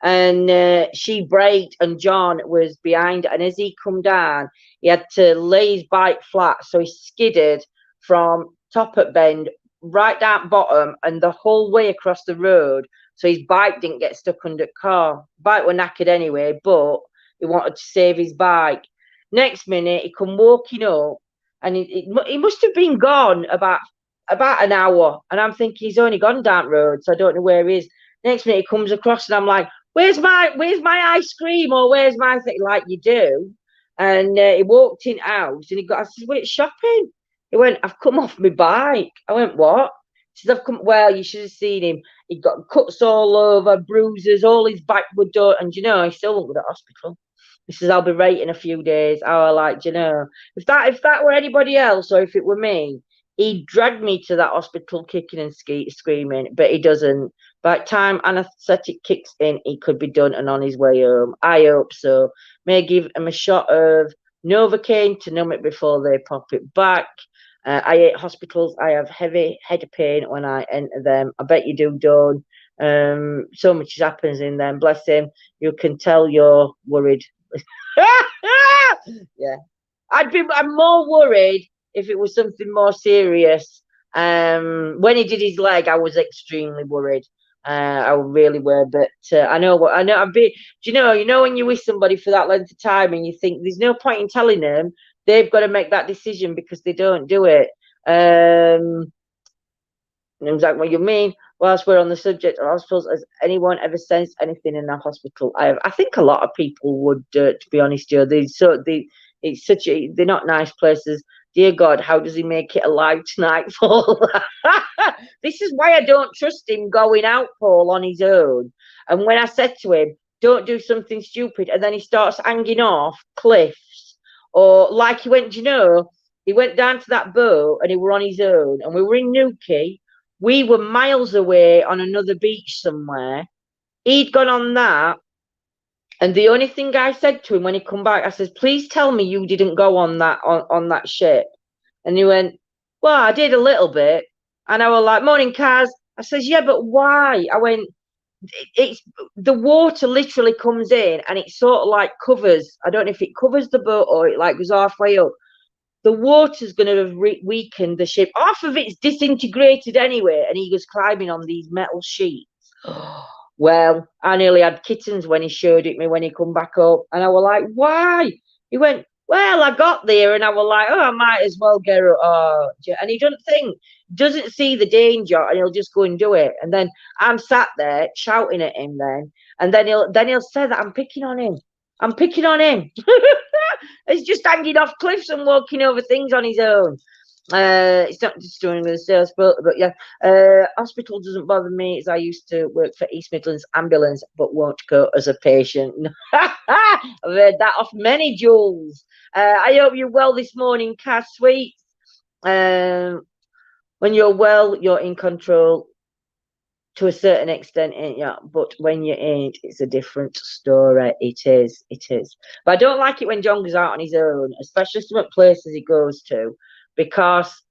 And she braked, and John was behind. And as he come down, he had to lay his bike flat, so he skidded from top at bend right down bottom and the whole way across the road. So his bike didn't get stuck under the car. Bike were knackered anyway, but he wanted to save his bike. Next minute, he come walking up, and he must have been gone about an hour. And I'm thinking he's only gone down road, so I don't know where he is. Next minute, he comes across, and I'm like, where's my ice cream, or where's my thing, like you do. And he walked in house, and I said, well, it's shopping. He went, I've come off my bike. I went, what? He said, I've come. Well, you should have seen him. He got cuts all over, bruises, all his back were done, and he still won't go to hospital. He says, I'll be right in a few days. I was like, if that were anybody else, or if it were me, he dragged me to that hospital kicking and screaming, but he doesn't. By the time anaesthetic kicks in, he could be done and on his way home. I hope so. May give him a shot of Novocaine to numb it before they pop it back. I hate hospitals. I have heavy head pain when I enter them. I bet you do, Dawn. So much happens in them. Bless him. You can tell you're worried. Yeah. I'm more worried if it was something more serious. When he did his leg, I was extremely worried. I really were, but I know what I know. Do you know when you're with somebody for that length of time and you think there's no point in telling them, they've got to make that decision because they don't do it. And I was like, what you mean? Whilst we're on the subject of hospitals, has anyone ever sensed anything in a hospital? I think a lot of people would, to be honest, Joe. They're not nice places. Dear God, how does he make it alive tonight, Paul? This is why I don't trust him going out, Paul, on his own. And when I said to him, don't do something stupid, and then he starts hanging off cliffs, or like he went down to that boat and he were on his own, and we were in Newquay. We were miles away on another beach somewhere. He'd gone on that, and the only thing I said to him when he come back, I says, please tell me you didn't go on that ship. And he went, well, I did a little bit. And I was like, morning, Kaz. I says, yeah, but why? I went, it's the water literally comes in and it sort of like covers. I don't know if it covers the boat or it like goes halfway up. The water's going to have weakened the ship. Half of it's disintegrated anyway, and he was climbing on these metal sheets. Well, I nearly had kittens when he showed it me when he come back up, and I was like, why? He went, well, I got there, and I was like, oh, I might as well get it. And he doesn't see the danger, and he'll just go and do it. And then I'm sat there shouting at him, and then he'll say that I'm picking on him. I'm picking on him. He's just hanging off cliffs and walking over things on his own. It's not just doing with the sales, but yeah. Hospital doesn't bother me, as I used to work for East Midlands Ambulance, but won't go as a patient. I've heard that off many Jules. I hope you're well this morning, Cass Sweet. When you're well, you're in control to a certain extent, ain't you? But when you ain't, it's a different story. It is. But I don't like it when John goes out on his own, especially some places he goes to, because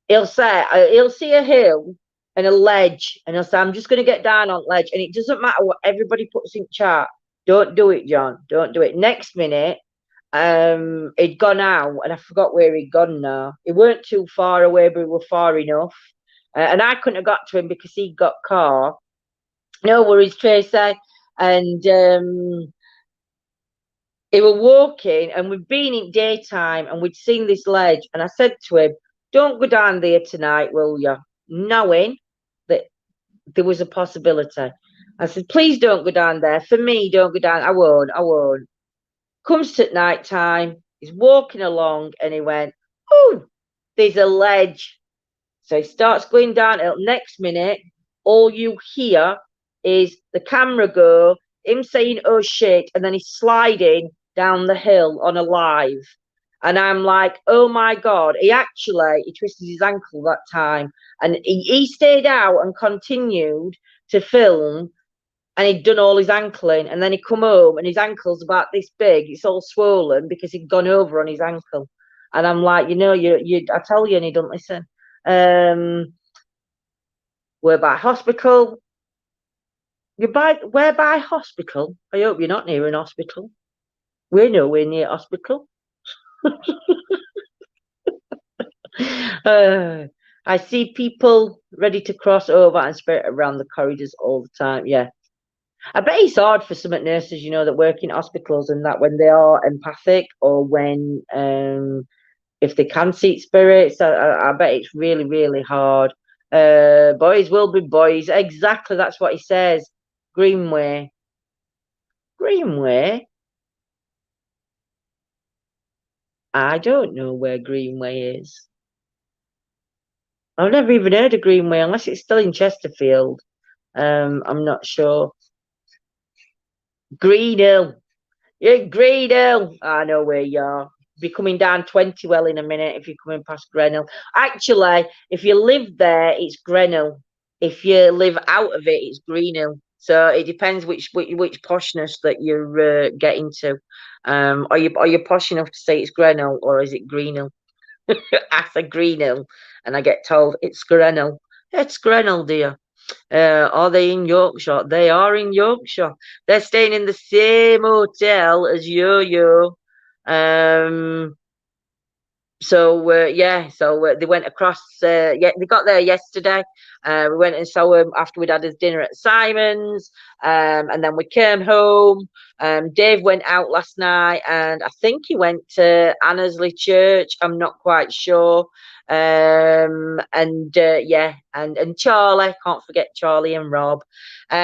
he'll see a hill and a ledge, and he'll say, I'm just going to get down on ledge. And it doesn't matter what everybody puts in chat. Don't do it, John. Don't do it. Next minute, he'd gone out, and I forgot where he'd gone now. He weren't too far away, but we were far enough. And I couldn't have got to him because he'd got car. No worries, Tracy. And he were walking, and we'd been in daytime, and we'd seen this ledge. And I said to him, don't go down there tonight, will you? Knowing that there was a possibility. I said, please don't go down there. For me, don't go down. I won't. Comes to night time. He's walking along and he went, oh, there's a ledge. So he starts going down. Next minute, all you hear is the camera go, him saying, oh shit, and then he's sliding down the hill on a live. And I'm like, oh my God. He twisted his ankle that time. And he stayed out and continued to film. And he'd done all his ankling. And then he come home and his ankle's about this big. It's all swollen because he'd gone over on his ankle. And I'm like, I tell you, and he don't listen. We're by hospital. We're by hospital. I hope you're not near an hospital. We're nowhere near hospital. I see people ready to cross over and spirit around the corridors all the time. Yeah. I bet it's hard for some nurses, that work in hospitals and that when they are empathic or when if they can see spirits, I bet it's really, really hard. Boys will be boys. Exactly, that's what he says. Greenway. Greenway? I don't know where Greenway is. I've never even heard of Greenway unless it's still in Chesterfield. I'm not sure. Greenhill. Yeah, Greenhill. I know where you are. Be coming down 20 well in a minute if you're coming past Grenhill. Actually, if you live there, it's Grenhill. If you live out of it, it's Greenhill. So it depends which poshness that you're getting to. Are you posh enough to say it's Grenhill or is it Greenhill? I say Greenhill, and I get told it's Grenhill. It's Grenhill, dear. Are they in Yorkshire? They are in Yorkshire. They're staying in the same hotel as Yo-Yo. So they went across. They got there yesterday. We went and saw him after we'd had his dinner at Simon's, and then we came home. Dave went out last night, and I think he went to Annesley Church. I'm not quite sure. And Charlie, can't forget Charlie and Rob. So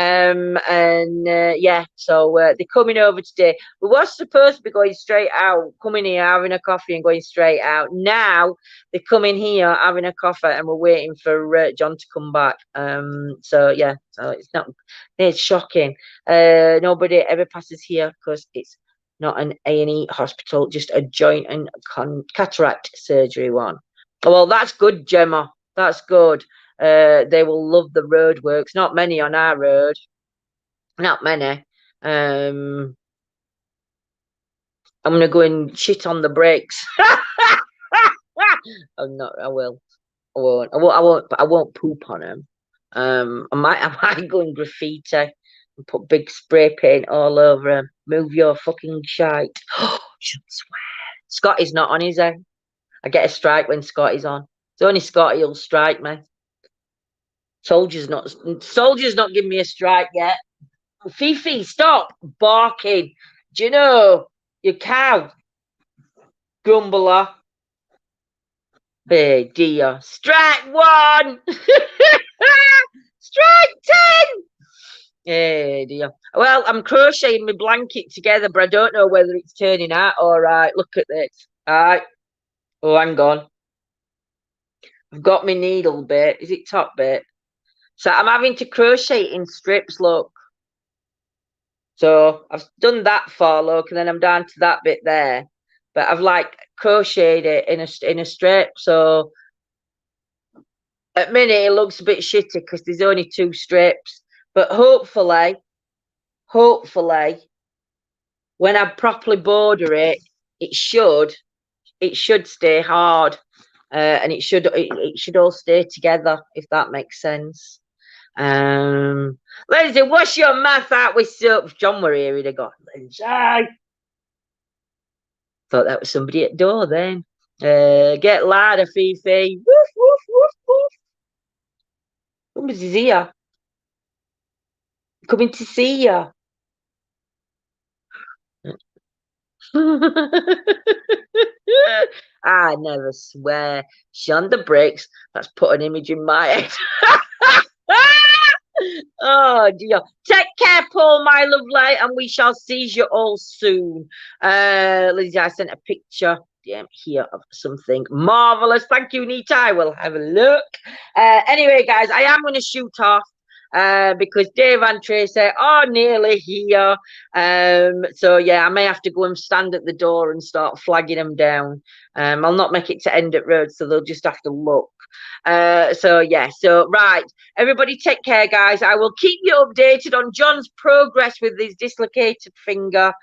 they're coming over today. We were supposed to be going straight out, coming here, having a coffee and going straight out. Now they're coming here, having a coffee, and we're waiting for John to come back. So it's shocking. Nobody ever passes here because it's not an A&E hospital, just a joint and cataract surgery one. Well, that's good, Gemma. That's good. They will love the road works. Not many on our road. Not many. I'm gonna go and shit on the brakes. I'm not. I will. I won't. But I won't poop on them. I might go and graffiti and put big spray paint all over them. Move your fucking shite. Oh, shouldn't swear. Scotty's not on his head. I get a strike when Scotty's on. It's only Scotty who'll strike me. Soldier's not giving me a strike yet. Fifi, stop barking. Do you know your cow? Grumbler. Hey dear. Strike 1. Strike 10. Hey dear. Well, I'm crocheting my blanket together, but I don't know whether it's turning out all right. Look at this. All right. Oh, hang on. I've got my needle bit. Is it top bit? So I'm having to crochet in strips, look. So I've done that far, look, and then I'm down to that bit there. But I've like crocheted it in a strip. So at minute it looks a bit shitty because there's only 2 strips. But hopefully, when I properly border it, it should stay hard. And it should all stay together, if that makes sense. Lindsay, wash your mouth out with soap. John were here, he'd have gone, Lindsay. Thought that was somebody at the door then. Get louder, Fifi. Woof, woof, woof, woof. Somebody's here. Coming to see you. I never swear. She on the brakes. Let's put an image in my head. Oh dear. Take care, Paul, my lovely, and we shall see you all soon. Lindsay, I sent a picture here of something marvelous. Thank you, Nita. I will have a look. Anyway, guys, I am going to shoot off because Dave and Tracy are nearly here. So yeah, I may have to go and stand at the door and start flagging them down. I'll not make it to end at road, so they'll just have to look. So yeah, so right, everybody take care, guys. I will keep you updated on John's progress with his dislocated finger.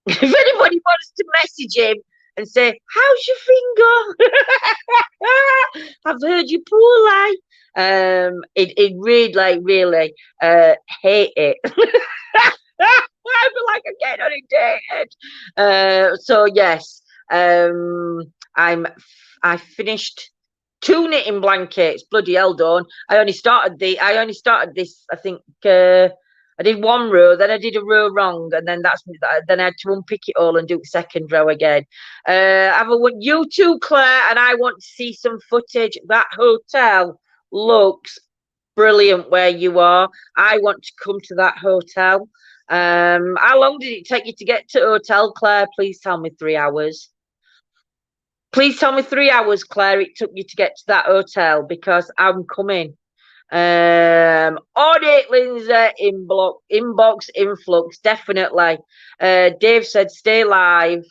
If anybody wants to message him and say, how's your finger? I've heard you poorly. It really hate it. I'd be like, I'm getting inundated. So yes, I finished 2 knitting blankets. Bloody hell, Dawn. I only started this, I think, I did 1 row, then I did a row wrong, and then I had to unpick it all and do the 2nd row again. You too, Claire, and I want to see some footage. That hotel looks brilliant where you are. I want to come to that hotel. How long did it take you to get to hotel, Claire? Please tell me 3 hours. Please tell me 3 hours, Claire, it took you to get to that hotel, because I'm coming. On it, Lindsay. Inbox influx, definitely. Dave said stay live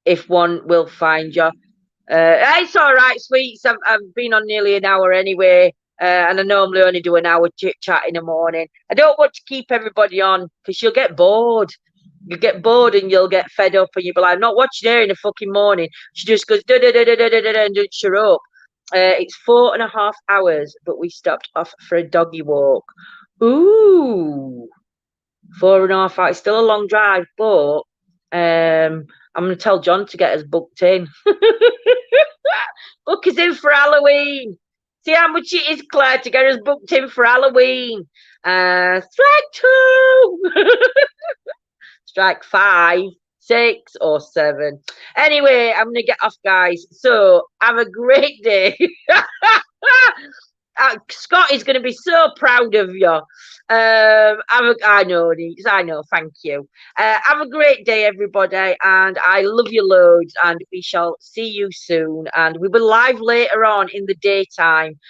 if one will find you. It's all right, sweets. I've been on nearly an hour anyway, and I normally only do an hour chit chat in the morning. I don't want to keep everybody on because you'll get bored. You get bored and you'll get fed up, and you'll be like, I'm not watching her in the fucking morning. She just goes da da da da da da da and doesn't shut up. It's 4.5 hours, but we stopped off for a doggy walk. Ooh, 4.5 hours. It's still a long drive, but I'm going to tell John to get us booked in. Book us in for Halloween. See how much it is, Claire, to get us booked in for Halloween. Strike 2. Strike 5. 6 or 7. Anyway, I'm gonna get off, guys. So have a great day. Scott is going to be so proud of you. I know. Thank you. Have a great day, everybody, and I love you loads. And we shall see you soon. And we will live later on in the daytime.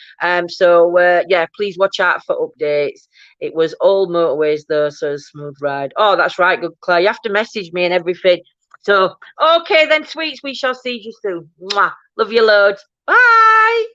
So yeah, please watch out for updates. It was all motorways though, so smooth ride. Oh, that's right, good Claire. You have to message me and everything. So okay then, sweets. We shall see you soon. Mwah. Love you loads. Bye.